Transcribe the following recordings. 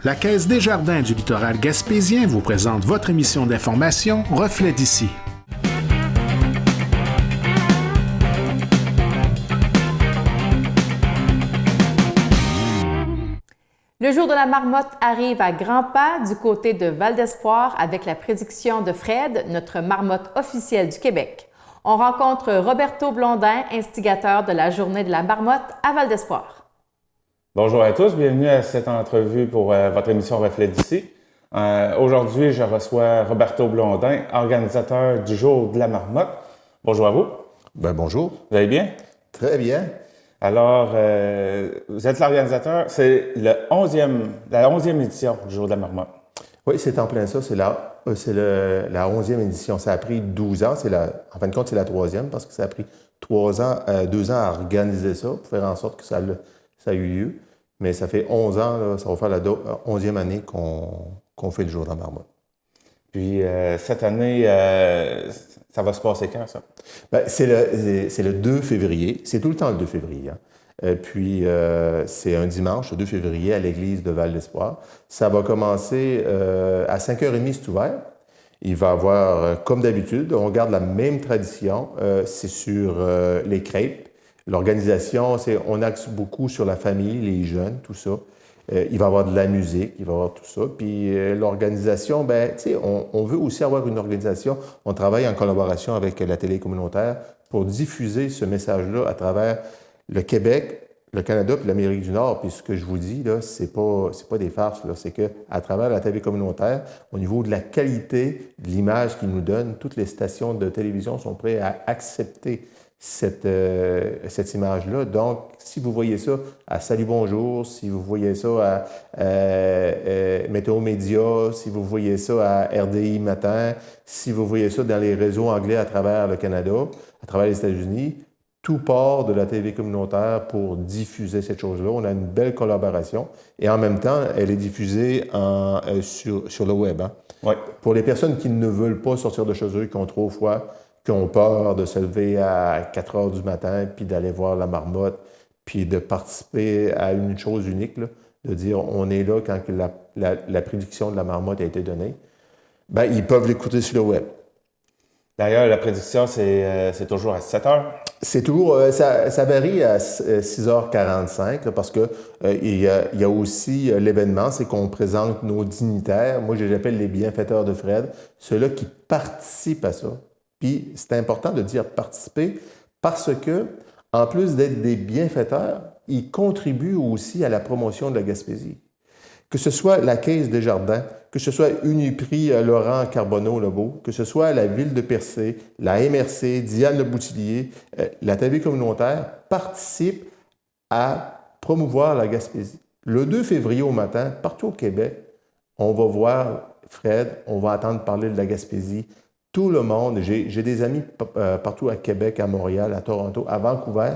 La Caisse des Jardins du littoral gaspésien vous présente votre émission d'information Reflet d'ici. Le jour de la marmotte arrive à grands pas du côté de Val-d'Espoir avec la prédiction de Fred, notre marmotte officielle du Québec. On rencontre Roberto Blondin, instigateur de la Journée de la marmotte à Val-d'Espoir. Bonjour à tous, bienvenue à cette entrevue pour votre émission Reflet d'ici. Aujourd'hui, je reçois Roberto Blondin, organisateur du Jour de la marmotte. Bonjour à vous. Bonjour. Vous allez bien? Très bien. Alors, vous êtes l'organisateur, c'est la 11e édition du Jour de la marmotte. Oui, c'est en plein ça. C'est la 11e édition. Ça a pris 12 ans. En fin de compte, c'est la 3e parce que ça a pris 2 ans à organiser ça pour faire en sorte que ça a eu lieu. Mais ça fait 11 ans, là, ça va faire la 11e année qu'on fait le Jour de la marmotte. Puis, cette année, ça va se passer quand, ça? C'est le 2 février. C'est tout le temps le 2 février. Hein. Puis, c'est un dimanche, le 2 février, à l'église de Val-d'Espoir. Ça va commencer à 5h30, c'est ouvert. Il va y avoir, comme d'habitude, on garde la même tradition. C'est sur les crêpes. L'organisation, on axe beaucoup sur la famille, les jeunes, tout ça. Il va y avoir de la musique, il va y avoir tout ça. Puis l'organisation, on veut aussi avoir une organisation. On travaille en collaboration avec la télé communautaire pour diffuser ce message-là à travers le Québec, le Canada puis l'Amérique du Nord. Puis ce que je vous dis, là, c'est pas des farces, là. C'est qu'à travers la télé communautaire, au niveau de la qualité de l'image qu'ils nous donnent, toutes les stations de télévision sont prêtes à accepter cette image-là. Donc, si vous voyez ça à Salut Bonjour, si vous voyez ça à Météo Média, si vous voyez ça à RDI Matin, si vous voyez ça dans les réseaux anglais à travers le Canada, à travers les États-Unis, tout part de la télé communautaire pour diffuser cette chose-là. On a une belle collaboration et en même temps, elle est diffusée sur le web. Hein? Ouais. Pour les personnes qui ne veulent pas sortir de chez eux, qui ont trop froid, qui ont peur de se lever à 4 heures du matin, puis d'aller voir la marmotte, puis de participer à une chose unique, là, de dire on est là quand la prédiction de la marmotte a été donnée, ils peuvent l'écouter sur le web. D'ailleurs, la prédiction, c'est toujours à 7 heures. C'est toujours, ça varie à 6h45 là, parce que il y a aussi l'événement, c'est qu'on présente nos dignitaires. Moi, je les appelle les bienfaiteurs de Fred, ceux-là qui participent à ça. Puis c'est important de dire participer parce que, en plus d'être des bienfaiteurs, ils contribuent aussi à la promotion de la Gaspésie. Que ce soit la Caisse des Jardins, que ce soit Uniprix Laurent Carbonneau-Lebeau, que ce soit la Ville de Percé, la MRC, Diane Le Boutillier, la TV communautaire participent à promouvoir la Gaspésie. Le 2 février au matin, partout au Québec, on va voir Fred, on va entendre parler de la Gaspésie. Tout le monde, j'ai des amis partout à Québec, à Montréal, à Toronto, à Vancouver,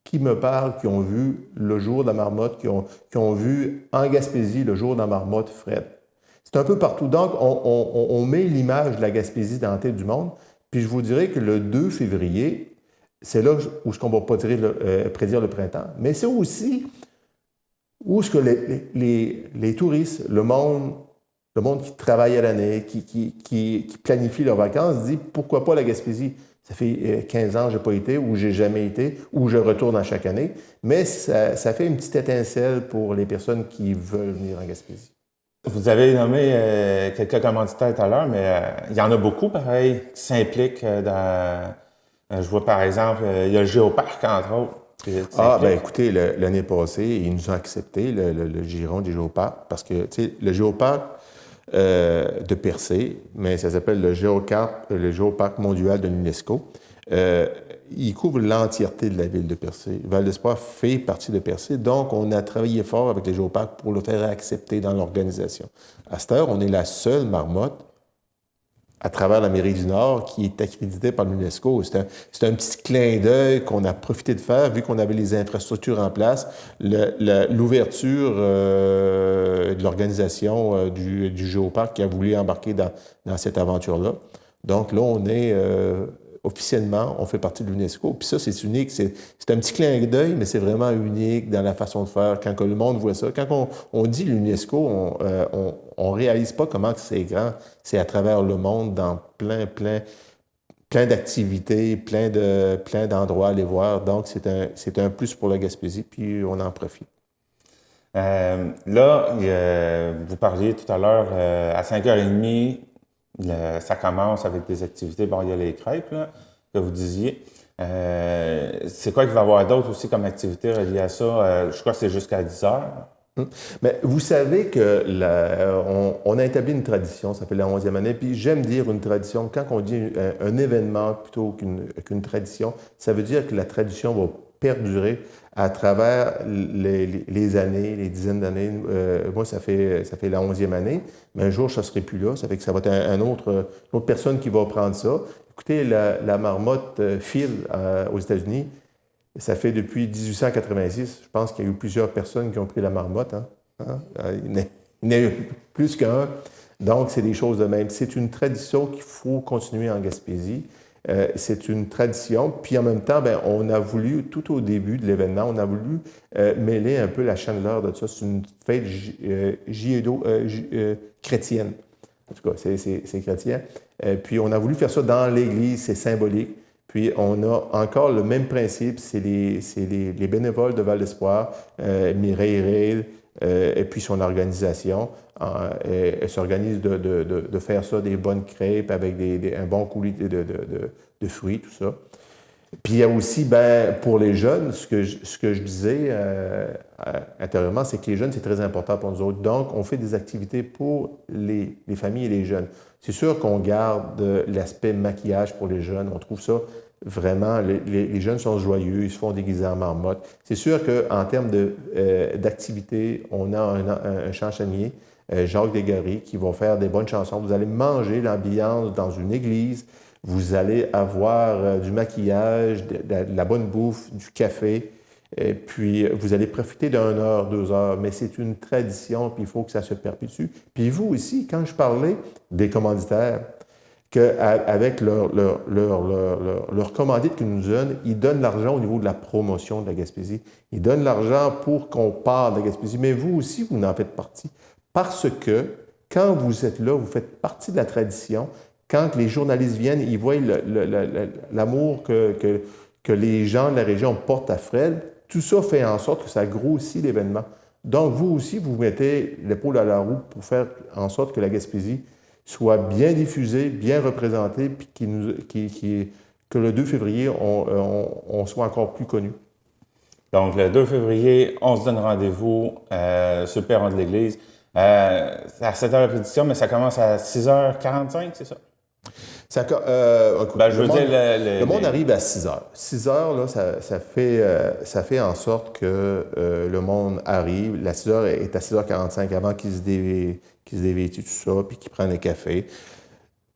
qui me parlent, qui ont vu le Jour de la marmotte, qui ont vu en Gaspésie le Jour de la marmotte Fred. C'est un peu partout. Donc, on met l'image de la Gaspésie dans la tête du monde. Puis je vous dirais que le 2 février, c'est là où on va pas prédire le printemps, mais c'est aussi où ce que les touristes, le monde qui travaille à l'année, qui planifie leurs vacances, dit pourquoi pas la Gaspésie? Ça fait 15 ans que je n'ai pas été, ou j'ai jamais été, ou je retourne à chaque année. Mais ça fait une petite étincelle pour les personnes qui veulent venir en Gaspésie. Vous avez nommé quelques commanditaires tout à l'heure, mais il y en a beaucoup, pareil, qui s'impliquent dans... je vois, par exemple, il y a le Géoparc, entre autres. Écoutez, l'année passée, ils nous ont accepté le giron du Géoparc, parce que, tu sais, le Géoparc de Percé, mais ça s'appelle le Géoparc mondial de l'UNESCO. Il couvre l'entièreté de la ville de Percé. Val-d'Espoir fait partie de Percé, donc on a travaillé fort avec les Géoparcs pour le faire accepter dans l'organisation. À cette heure, on est la seule marmotte à travers l'Amérique du Nord qui est accréditée par l'UNESCO. C'est un petit clin d'œil qu'on a profité de faire, vu qu'on avait les infrastructures en place, l'ouverture de l'organisation du Géoparc qui a voulu embarquer dans cette aventure-là. Donc là, on est officiellement, on fait partie de l'UNESCO. Puis ça, c'est unique. C'est un petit clin d'œil, mais c'est vraiment unique dans la façon de faire. Quand que le monde voit ça, quand on dit l'UNESCO, on réalise pas comment c'est grand. C'est à travers le monde, dans plein d'activités, plein d'endroits à aller voir. Donc, c'est un plus pour la Gaspésie, puis on en profite. Là, vous parliez tout à l'heure, à 5h30, ça commence avec des activités. Bon, il y a les crêpes, là, que vous disiez. C'est quoi qu'il va y avoir d'autre aussi comme activité reliée à ça? Je crois que c'est jusqu'à 10h. Mais vous savez que on a établi une tradition, ça fait la 11e année, puis j'aime dire une tradition. Quand on dit un événement plutôt qu'une tradition, ça veut dire que la tradition va perdurer à travers les années, les dizaines d'années. Moi, ça fait la 11e année, mais un jour, je ne serai plus là. Ça fait que ça va être une autre personne qui va prendre ça. Écoutez, la marmotte Phil aux États-Unis, ça fait depuis 1886. Je pense qu'il y a eu plusieurs personnes qui ont pris la marmotte. Il y en a eu plus qu'un. Donc, c'est des choses de même. C'est une tradition qu'il faut continuer en Gaspésie. C'est une tradition. Puis en même temps, on a voulu, tout au début de l'événement, on a voulu mêler un peu la chandeleur de ça. C'est une fête chrétienne. En tout cas, c'est chrétien. Puis on a voulu faire ça dans l'Église, c'est symbolique. Puis on a encore le même principe, c'est les bénévoles de Val d'Espoir, Mireille Rail, et puis son organisation. Elle s'organise de faire ça, des bonnes crêpes avec un bon coulis de fruits, tout ça. Puis il y a aussi, pour les jeunes, ce que je disais intérieurement, c'est que les jeunes, c'est très important pour nous autres. Donc, on fait des activités pour les familles et les jeunes. C'est sûr qu'on garde l'aspect maquillage pour les jeunes. On trouve ça vraiment, les jeunes sont joyeux, ils se font déguiser en marmotte. C'est sûr qu'en termes d'activité, on a un chansonnier, Jacques Desgaries, qui va faire des bonnes chansons. Vous allez manger l'ambiance dans une église. Vous allez avoir du maquillage, de la bonne bouffe, du café, et puis vous allez profiter d'1 heure, 2 heures, mais c'est une tradition, puis il faut que ça se perpétue. Puis vous aussi, quand je parlais des commanditaires, qu'avec leur commandite qu'ils nous donnent, ils donnent l'argent au niveau de la promotion de la Gaspésie. Ils donnent l'argent pour qu'on parle de la Gaspésie, mais vous aussi, vous en faites partie. Parce que quand vous êtes là, vous faites partie de la tradition. Quand les journalistes viennent, ils voient l'amour que les gens de la région portent à Fred. Tout ça fait en sorte que ça grossit l'événement. Donc, vous aussi, vous mettez l'épaule à la roue pour faire en sorte que la Gaspésie soit bien diffusée, bien représentée, puis que le 2 février, on soit encore plus connu. Donc, le 2 février, on se donne rendez-vous sur le perron de l'église. C'est à 7h la prédiction, mais ça commence à 6h45, c'est ça? Le monde arrive à 6 heures. 6 heures, là, ça fait en sorte que le monde arrive. La 6 heures est à 6h45 avant qu'ils se dévêtissent, tout ça, puis qu'ils prennent un café.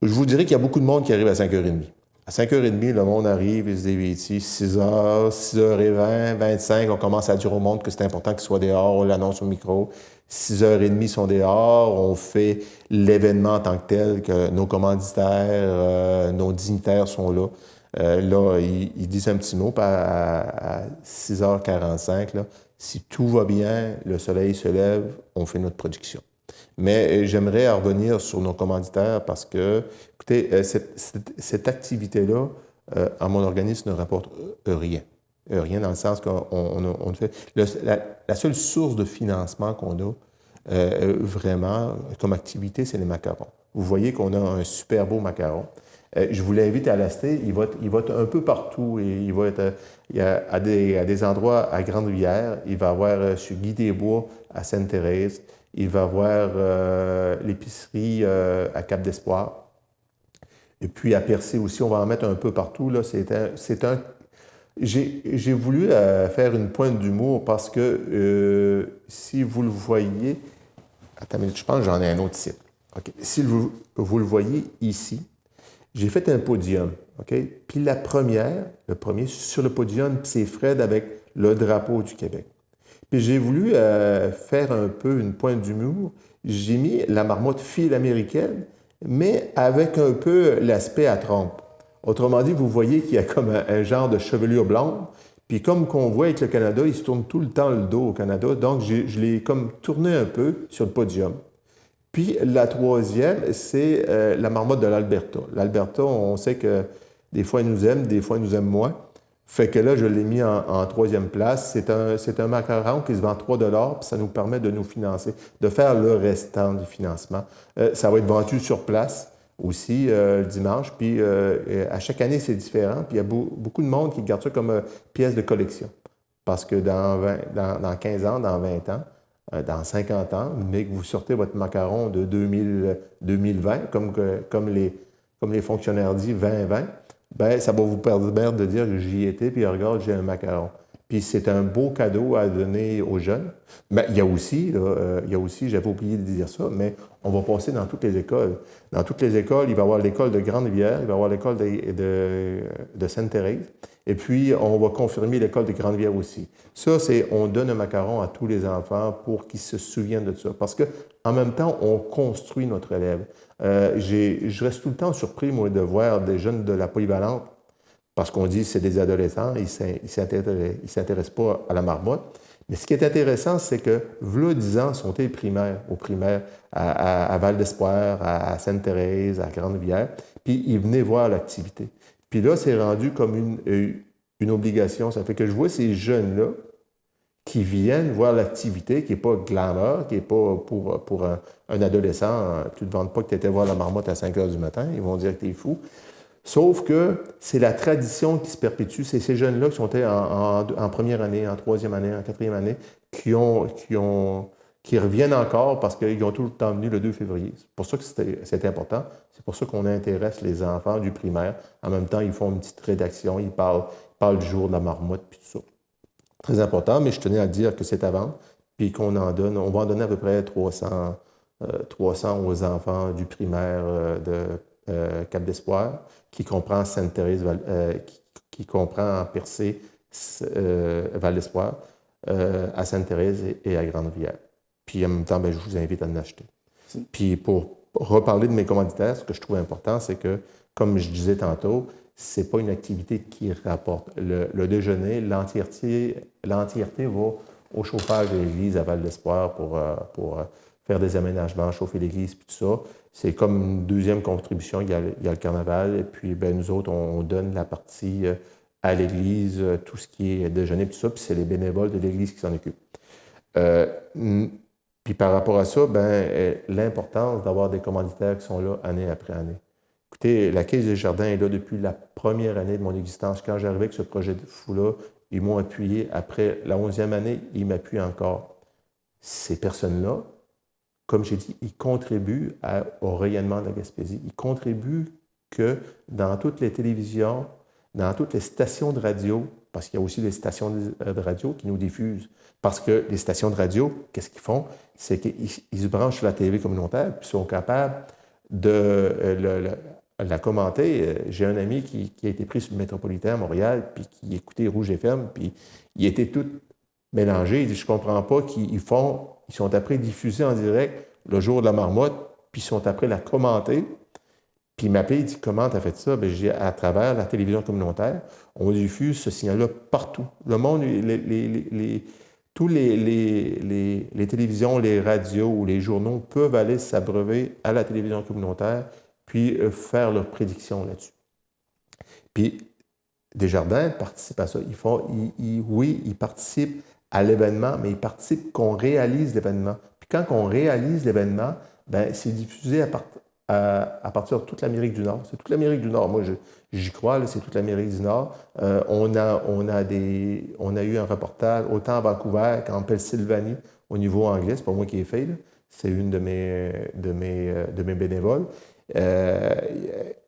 Je vous dirais qu'il y a beaucoup de monde qui arrive à 5h30. À 5h30, le monde arrive, il se dévêtit. 6h, 6h20, 25, on commence à dire au monde que c'est important qu'ils soient dehors, on l'annonce au micro. 6h30, ils sont dehors, on fait l'événement en tant que tel, que nos commanditaires, nos dignitaires sont là. Là, ils disent un petit mot à 6h45. Là, si tout va bien, le soleil se lève, on fait notre production. Mais j'aimerais revenir sur nos commanditaires parce que, écoutez, cette activité-là, à mon organisme, ne rapporte rien. Rien dans le sens qu'on fait... La seule source de financement qu'on a, vraiment, comme activité, c'est les macarons. Vous voyez qu'on a un super beau macaron. Je vous l'invite à l'acheter. Il va être un peu partout. Et il va être à des endroits à Grande-Rivière. Il va y avoir sur Guy-des-Bois à Sainte-Thérèse. Il va y avoir l'épicerie à Cap-d'Espoir. Et puis à Percé aussi, on va en mettre un peu partout. Là. J'ai voulu faire une pointe d'humour parce que si vous le voyez... Attends, mais je pense que j'en ai un autre site. Okay. Si vous le voyez ici, j'ai fait un podium. Okay? Puis le premier, sur le podium, c'est Fred avec le drapeau du Québec. Puis j'ai voulu faire un peu une pointe d'humour. J'ai mis la marmotte file américaine, mais avec un peu l'aspect à trompe. Autrement dit, vous voyez qu'il y a comme un genre de chevelure blonde. Puis comme qu'on voit avec le Canada, il se tourne tout le temps le dos au Canada. Donc, je l'ai comme tourné un peu sur le podium. Puis la troisième, c'est la marmotte de l'Alberta. L'Alberta, on sait que des fois, ils nous aiment, des fois, ils nous aiment moins. Fait que là, je l'ai mis en troisième place. C'est un macaron qui se vend 3 $, puis ça nous permet de nous financer, de faire le restant du financement. Ça va être vendu sur place aussi le dimanche. Puis à chaque année, c'est différent. Puis il y a beaucoup de monde qui garde ça comme pièce de collection. Parce que dans 15 ans, dans 20 ans, dans 50 ans, mais que vous sortez votre macaron de 2020, comme les fonctionnaires disent 2020, ben ça va vous permettre de dire que j'y étais, puis regarde, j'ai un macaron. Puis c'est un beau cadeau à donner aux jeunes. Mais il y a aussi, j'avais oublié de dire ça, mais on va passer dans toutes les écoles. Dans toutes les écoles, il va y avoir l'école de Grande-Rivière, il va y avoir l'école de Sainte-Thérèse, et puis on va confirmer l'école de Grande-Rivière aussi. Ça, on donne un macaron à tous les enfants pour qu'ils se souviennent de ça. Parce qu'en même temps, on construit notre élève. Je reste tout le temps surpris, moi, de voir des jeunes de la polyvalente, parce qu'on dit que c'est des adolescents, ils ne s'intéressent pas à la marmotte. Mais ce qui est intéressant, c'est que, v'là 10 ans, sont ils au primaire, à Val-d'Espoir, à Sainte-Thérèse, à Grande-Rivière, puis ils venaient voir l'activité. Puis là, c'est rendu comme une obligation. Ça fait que je vois ces jeunes-là qui viennent voir l'activité, qui n'est pas glamour, qui n'est pas pour un adolescent. Tu ne te demandes pas que tu étais voir la marmotte à 5 heures du matin, ils vont dire que tu es fou. Sauf que c'est la tradition qui se perpétue. C'est ces jeunes-là qui sont en première année, en troisième année, en quatrième année, qui reviennent encore parce qu'ils ont tout le temps venu le 2 février. C'est pour ça que c'est important. C'est pour ça qu'on intéresse les enfants du primaire. En même temps, ils font une petite rédaction, ils parlent du jour de la marmotte, puis tout ça. Très important, mais je tenais à dire que c'est à vendre, puis qu'on en donne. On va en donner à peu près 300 aux enfants du primaire de Cap d'Espoir, qui comprend Sainte-Thérèse, qui comprend Percé, Val-d'Espoir, à Sainte-Thérèse et à Grande-Rivière. Puis en même temps, je vous invite à en acheter. Puis pour reparler de mes commanditaires, ce que je trouve important, c'est que, comme je disais tantôt, c'est pas une activité qui rapporte. Le déjeuner, l'entièreté va au chauffage de l'église à Val-d'Espoir pour faire des aménagements, chauffer l'église, puis tout ça. C'est comme une deuxième contribution. Il y a le carnaval, et puis nous autres, on donne la partie à l'église, tout ce qui est déjeuner, tout ça, puis c'est les bénévoles de l'église qui s'en occupent. Puis par rapport à ça, l'importance d'avoir des commanditaires qui sont là année après année. Écoutez, la Caisse des Jardins est là depuis la première année de mon existence. Quand j'arrivais avec ce projet de fou-là, ils m'ont appuyé. Après la 11e année, ils m'appuient encore. Ces personnes-là, comme j'ai dit, ils contribuent au rayonnement de la Gaspésie. Ils contribuent que dans toutes les télévisions, dans toutes les stations de radio, parce qu'il y a aussi des stations de radio qui nous diffusent. Parce que les stations de radio, qu'est-ce qu'ils font? C'est qu'ils se branchent sur la télé communautaire, puis sont capables de la commenter. J'ai un ami qui a été pris sur le métropolitain à Montréal, puis qui écoutait Rouge FM, puis il était tout mélangé. Il dit, je ne comprends pas qu'ils sont après diffusés en direct le jour de la marmotte, puis ils sont après la commenter. Puis il m'appelle, il dit, comment tu as fait ça? J'ai à travers la télévision communautaire, on diffuse ce signal-là partout. Le monde, tous les télévisions, les radios ou les journaux peuvent aller s'abreuver à la télévision communautaire puis faire leurs prédictions là-dessus. Puis Desjardins participent à ça. Ils participent à l'événement, mais ils participent qu'on réalise l'événement. Puis quand on réalise l'événement, c'est diffusé à partir de toute l'Amérique du Nord. C'est toute l'Amérique du Nord. Moi, j'y crois, là, c'est toute l'Amérique du Nord. On a eu un reportage autant à Vancouver qu'en Pennsylvanie au niveau anglais. C'est pas moi qui ai fait, là. C'est une de mes bénévoles.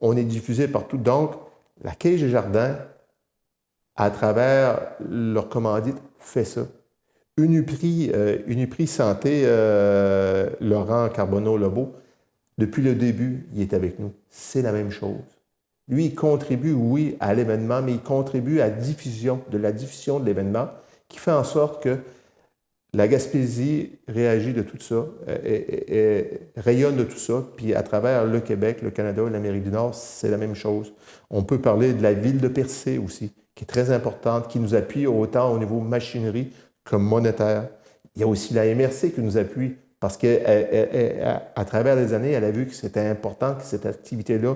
On est diffusé partout. Donc, la Caisse des Jardins, à travers leur commandite, fait ça. Unipri Santé, Laurent Carbonneau-Lebeau, depuis le début, il est avec nous. C'est la même chose. Lui, il contribue, oui, à l'événement, mais il contribue à la diffusion de l'événement, qui fait en sorte que La Gaspésie réagit de tout ça, et rayonne de tout ça, puis à travers le Québec, le Canada et l'Amérique du Nord, c'est la même chose. On peut parler de la ville de Percé aussi, qui est très importante, qui nous appuie autant au niveau machinerie que monétaire. Il y a aussi la MRC qui nous appuie, parce qu'à travers les années, elle a vu que c'était important que cette activité-là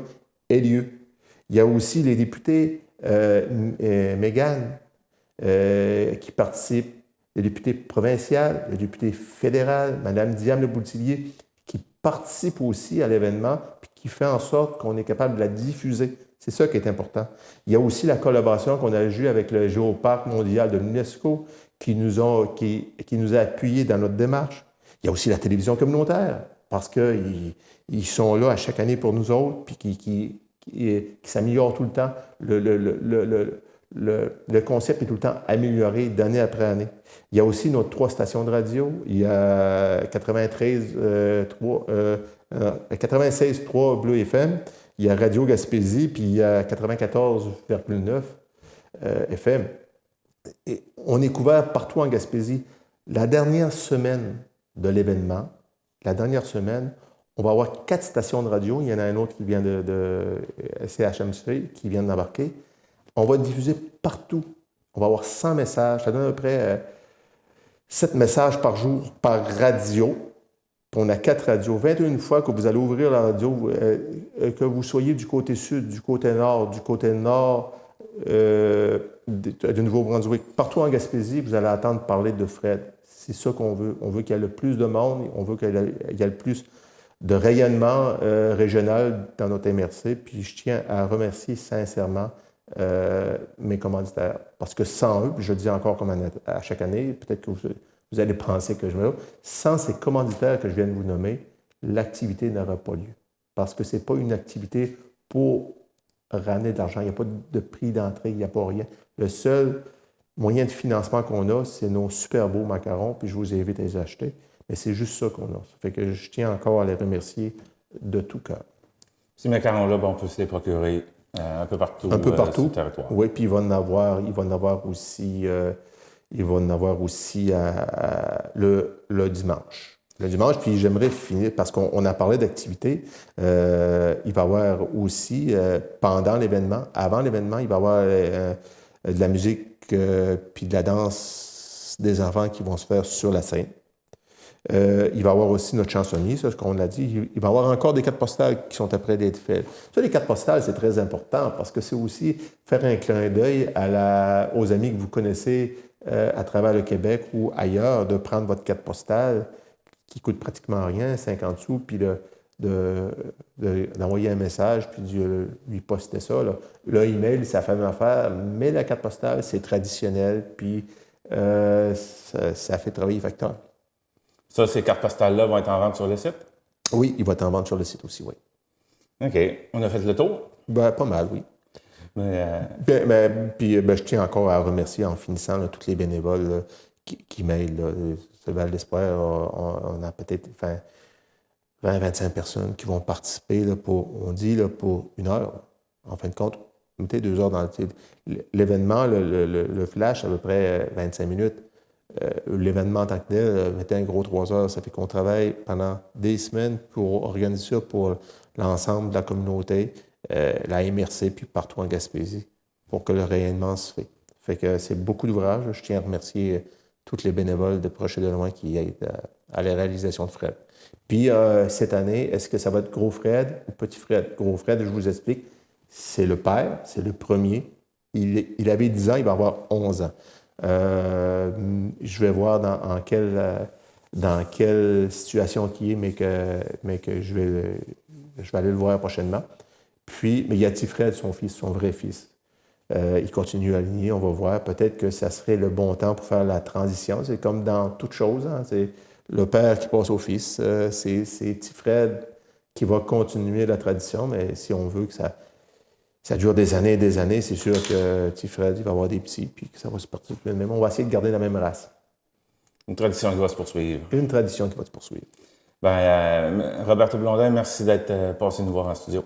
ait lieu. Il y a aussi les députés Mégane qui participent, le député provincial, le député fédéral, Mme Diane Le-Boutillier, qui participe aussi à l'événement puis qui fait en sorte qu'on est capable de la diffuser. C'est ça qui est important. Il y a aussi la collaboration qu'on a eue avec le Géoparc mondial de l'UNESCO qui nous a appuyés dans notre démarche. Il y a aussi la télévision communautaire parce qu'ils sont là à chaque année pour nous autres puis qui s'améliorent tout le temps. Le concept est tout le temps amélioré d'année après année. Il y a aussi nos 3 stations de radio. Il y a 96.3 Bleu FM, il y a Radio Gaspésie, puis il y a 94,9 FM. Et on est couvert partout en Gaspésie. La dernière semaine de l'événement, on va avoir 4 stations de radio. Il y en a un autre qui vient de CHMC, qui vient d'embarquer. On va diffuser partout. On va avoir 100 messages. Ça donne à peu près 7 messages par jour par radio. Puis on a 4 radios. 21 fois que vous allez ouvrir la radio, que vous soyez du côté sud, du côté nord du Nouveau-Brunswick, partout en Gaspésie, vous allez entendre parler de Fred. C'est ça qu'on veut. On veut qu'il y ait le plus de monde. On veut qu'il y ait le plus de rayonnement régional dans notre MRC. Puis je tiens à remercier sincèrement mes commanditaires. Parce que sans eux, je le dis encore comme à chaque année, peut-être que vous allez penser que je vais là, sans ces commanditaires que je viens de vous nommer, l'activité n'aura pas lieu. Parce que ce n'est pas une activité pour ramener de l'argent. Il n'y a pas de prix d'entrée, il n'y a pas rien. Le seul moyen de financement qu'on a, c'est nos super beaux macarons, puis je vous invite à les acheter. Mais c'est juste ça qu'on a. Ça fait que je tiens encore à les remercier de tout cœur. Ces macarons-là, on peut se les procurer un peu partout. Un peu partout. Sur le territoire. Oui, puis il va en avoir aussi le dimanche. Le dimanche, puis j'aimerais finir, parce qu'on a parlé d'activités, il va y avoir aussi, pendant l'événement, avant l'événement, il va y avoir de la musique puis de la danse des enfants qui vont se faire sur la scène. Il va y avoir aussi notre chansonnier, ça, ce qu'on a dit. Il va y avoir encore des cartes postales qui sont après d'être faites. Ça, les cartes postales, c'est très important parce que c'est aussi faire un clin d'œil aux amis que vous connaissez à travers le Québec ou ailleurs, de prendre votre carte postale qui coûte pratiquement rien, 50 sous, puis d'envoyer un message, puis de lui poster ça. Le email, c'est la même affaire, mais la carte postale, c'est traditionnel, puis ça fait travailler facteur. Ça, ces cartes postales-là vont être en vente sur le site? Oui, ils vont être en vente sur le site aussi, oui. OK. On a fait le tour? Ben, pas mal, oui. Puis je tiens encore à remercier en finissant tous les bénévoles là, qui m'aident. Ce Val d'Espoir, on a peut-être 20-25 personnes qui vont participer là, pour 1 heure. En fin de compte, mettez 2 heures dans l'événement, le flash, à peu près 25 minutes. L'événement en tant que tel, mettez un gros 3 heures. Ça fait qu'on travaille pendant des semaines pour organiser ça pour l'ensemble de la communauté, la MRC, puis partout en Gaspésie, pour que le rayonnement se fait. Fait que c'est beaucoup d'ouvrages. Je tiens à remercier tous les bénévoles de proche et de loin qui aident à la réalisation de Fred. Puis cette année, est-ce que ça va être Gros Fred ou Petit Fred? Gros Fred, je vous explique, c'est le père, c'est le premier. Il avait 10 ans, il va avoir 11 ans. Je vais voir dans quelle situation il est, mais que je vais aller le voir prochainement. Puis, mais il y a Tifred, son fils, son vrai fils. Il continue à aligner, on va voir. Peut-être que ça serait le bon temps pour faire la transition. C'est comme dans toute chose. Hein? C'est le père qui passe au fils. C'est Tifred qui va continuer la tradition, mais si on veut que ça dure des années et des années, c'est sûr que Tifred, il va avoir des petits, puis que ça va se partir. Mais on va essayer de garder la même race. Une tradition qui va se poursuivre. Une tradition qui va se poursuivre. Roberto Blondin, merci d'être passé nous voir en studio.